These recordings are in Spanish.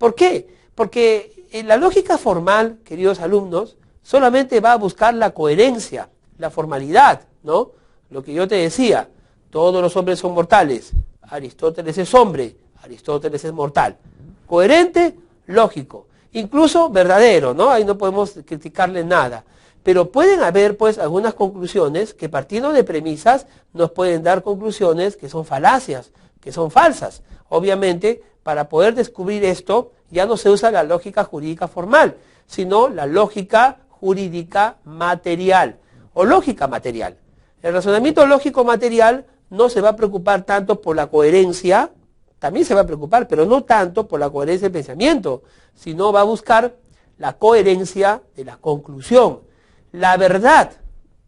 ¿Por qué? Porque la lógica formal, queridos alumnos, solamente va a buscar la coherencia, la formalidad, ¿no? Lo que yo te decía, todos los hombres son mortales, Aristóteles es hombre, Aristóteles es mortal. Coherente, lógico, incluso verdadero, ¿no? Ahí no podemos criticarle nada. Pero pueden haber, pues, algunas conclusiones que partiendo de premisas nos pueden dar conclusiones que son falacias, que son falsas. Obviamente, para poder descubrir esto, ya no se usa la lógica jurídica formal, sino la lógica jurídica material o lógica material. El razonamiento lógico material no se va a preocupar tanto por la coherencia, también se va a preocupar, pero no tanto por la coherencia del pensamiento, sino va a buscar la coherencia de la conclusión, la verdad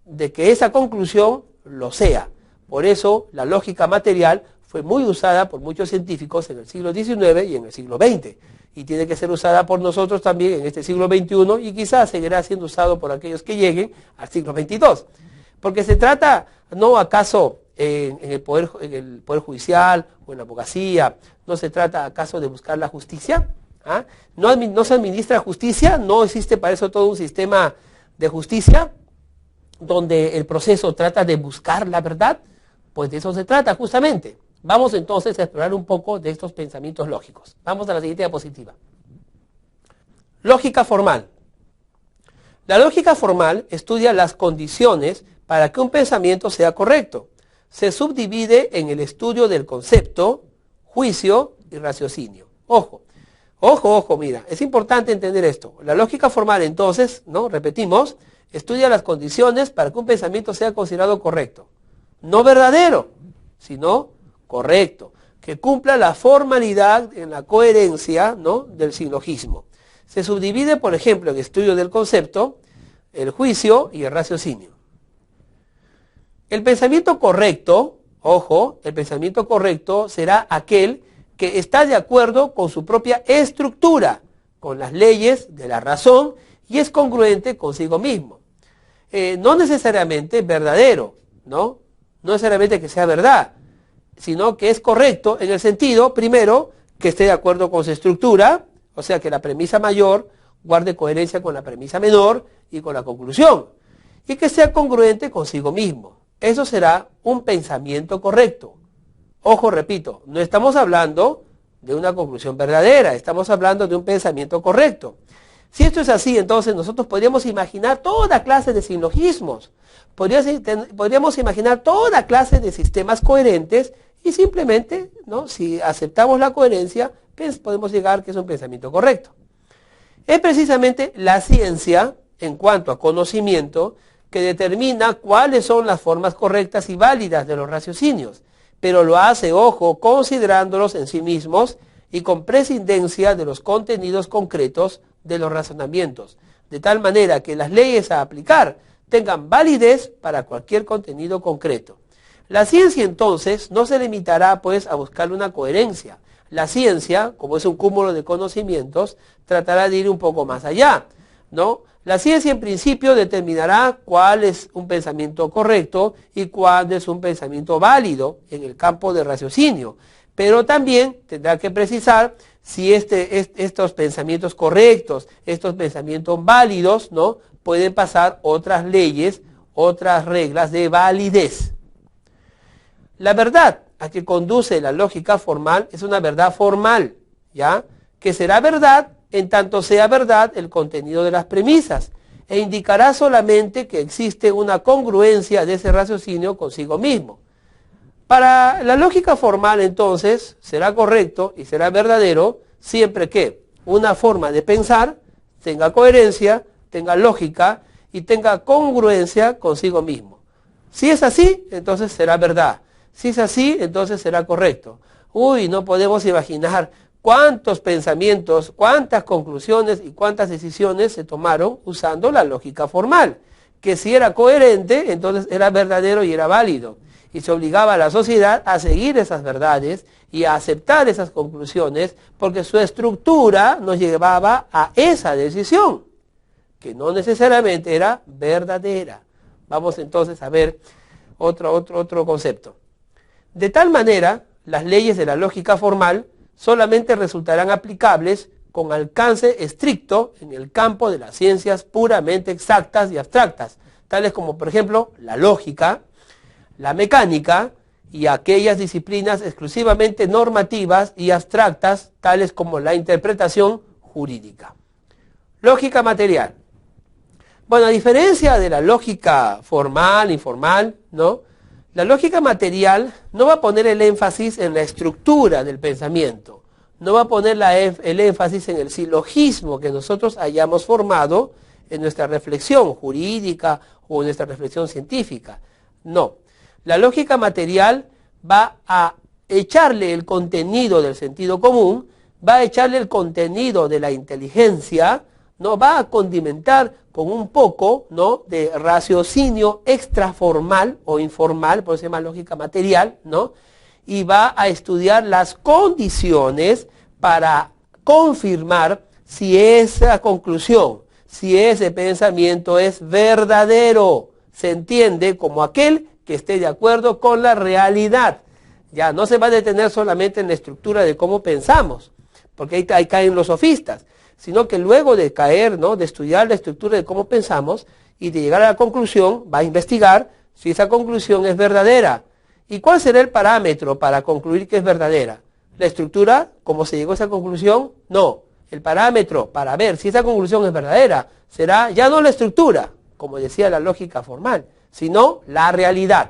de que esa conclusión lo sea. Por eso la lógica material fue muy usada por muchos científicos en el siglo XIX y en el siglo XX, y tiene que ser usada por nosotros también en este siglo XXI, y quizás seguirá siendo usado por aquellos que lleguen al siglo XXII. Porque se trata, ¿no acaso en el poder judicial o en la abogacía, no se trata acaso de buscar la justicia? ¿Ah? ¿No se administra justicia? ¿No existe para eso todo un sistema de justicia donde el proceso trata de buscar la verdad? Pues de eso se trata justamente. Vamos entonces a explorar un poco de estos pensamientos lógicos. Vamos a la siguiente diapositiva. Lógica formal. La lógica formal estudia las condiciones para que un pensamiento sea correcto. Se subdivide en el estudio del concepto, juicio y raciocinio. Ojo, mira, es importante entender esto. La lógica formal entonces, ¿no? Repetimos, estudia las condiciones para que un pensamiento sea considerado correcto. No verdadero, sino correcto, que cumpla la formalidad en la coherencia, ¿no? Del silogismo. Se subdivide, por ejemplo, en estudio del concepto, el juicio y el raciocinio. El pensamiento correcto, ojo, el pensamiento correcto será aquel que está de acuerdo con su propia estructura, con las leyes de la razón y es congruente consigo mismo. No necesariamente verdadero, ¿no? No necesariamente que sea verdad, sino que es correcto en el sentido, primero, que esté de acuerdo con su estructura, o sea que la premisa mayor guarde coherencia con la premisa menor y con la conclusión, y que sea congruente consigo mismo. Eso será un pensamiento correcto. Ojo, repito, no estamos hablando de una conclusión verdadera, estamos hablando de un pensamiento correcto. Si esto es así, entonces nosotros podríamos imaginar toda clase de silogismos, podríamos imaginar toda clase de sistemas coherentes y simplemente, ¿no? Si aceptamos la coherencia, podemos llegar a que es un pensamiento correcto. Es precisamente la ciencia, en cuanto a conocimiento, que determina cuáles son las formas correctas y válidas de los raciocinios, pero lo hace, ojo, considerándolos en sí mismos y con prescindencia de los contenidos concretos de los razonamientos, de tal manera que las leyes a aplicar tengan validez para cualquier contenido concreto. La ciencia entonces no se limitará pues a buscar una coherencia. La ciencia, como es un cúmulo de conocimientos, tratará de ir un poco más allá, ¿no? La ciencia en principio determinará cuál es un pensamiento correcto y cuál es un pensamiento válido en el campo de raciocinio, pero también tendrá que precisar si estos pensamientos correctos, estos pensamientos válidos, ¿no? Pueden pasar otras leyes, otras reglas de validez. La verdad a que conduce la lógica formal es una verdad formal, ¿ya? Que será verdad en tanto sea verdad el contenido de las premisas, e indicará solamente que existe una congruencia de ese raciocinio consigo mismo. Para la lógica formal, entonces, será correcto y será verdadero siempre que una forma de pensar tenga coherencia, tenga lógica y tenga congruencia consigo mismo. Si es así, entonces será verdad. Si es así, entonces será correcto. No podemos imaginar cuántos pensamientos, cuántas conclusiones y cuántas decisiones se tomaron usando la lógica formal, que si era coherente, entonces era verdadero y era válido, y se obligaba a la sociedad a seguir esas verdades y a aceptar esas conclusiones, porque su estructura nos llevaba a esa decisión, que no necesariamente era verdadera. Vamos entonces a ver otro concepto. De tal manera, las leyes de la lógica formal solamente resultarán aplicables con alcance estricto en el campo de las ciencias puramente exactas y abstractas, tales como, por ejemplo, la lógica, la mecánica y aquellas disciplinas exclusivamente normativas y abstractas, tales como la interpretación jurídica. Lógica material. Bueno, a diferencia de la lógica formal, informal, ¿no? La lógica material no va a poner el énfasis en la estructura del pensamiento, no va a poner el énfasis en el silogismo que nosotros hayamos formado en nuestra reflexión jurídica o en nuestra reflexión científica. No, la lógica material va a echarle el contenido del sentido común, va a echarle el contenido de la inteligencia, ¿no? Va a condimentar con un poco, ¿no?, de raciocinio extraformal o informal, por eso se llama lógica material, ¿no? Y va a estudiar las condiciones para confirmar si esa conclusión, si ese pensamiento es verdadero. Se entiende como aquel que esté de acuerdo con la realidad. Ya no se va a detener solamente en la estructura de cómo pensamos, porque ahí caen los sofistas, sino que luego de caer, ¿no?, de estudiar la estructura de cómo pensamos y de llegar a la conclusión, va a investigar si esa conclusión es verdadera. ¿Y cuál será el parámetro para concluir que es verdadera? ¿La estructura? ¿Cómo se llegó a esa conclusión? No. El parámetro para ver si esa conclusión es verdadera será ya no la estructura, como decía la lógica formal, sino la realidad.